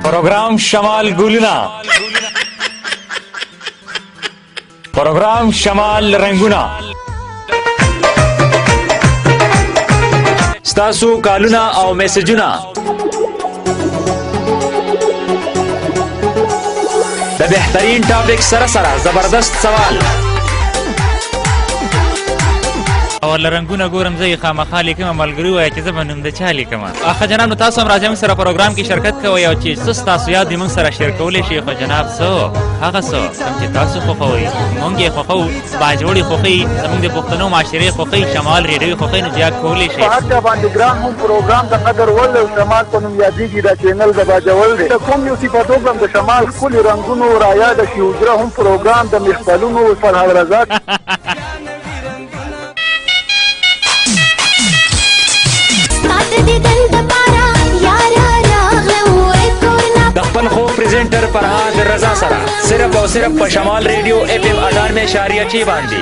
प्रोग्राम शमाल गुलना, प्रोग्राम शमाल रंगूना, ستاسو کالونه او میسجونه د بهترین ټاپک سره زبردست سوال اول رنگونه ګورم زه خامخا لیکم ملګري وایي چې زه به نوم د چا لیکم. اخه جناب نو تاسو هم راځئ موږ سره پروګرام کې شرکت کوئ او چې څه ستاسو یاد دي موږ سره شیر کولی شئ. خو جناب څه هغه څه کوم چې تاسو خوښوئ موږ یې خوښوو. باجوړي خوښوي زموږ د پښتنو معاشرې خوښوي شمال ریډیو خوښوي نو بیا کولی شئ. په هر چا باندې ګران هم پروګرام د قدر ول او شمال په نوم یادېږي دا چینل د باجوړ دی. د کوم یو صفتو هم د شمال ښکلي رنګونو رایاده شي حجره هم پروګرام د مخبلونو فرهاد رضا د خپل خو پریزنټر فرهاد رضا سره صرف او صرف په شمال ریډیو اف ام 98.6 باندې.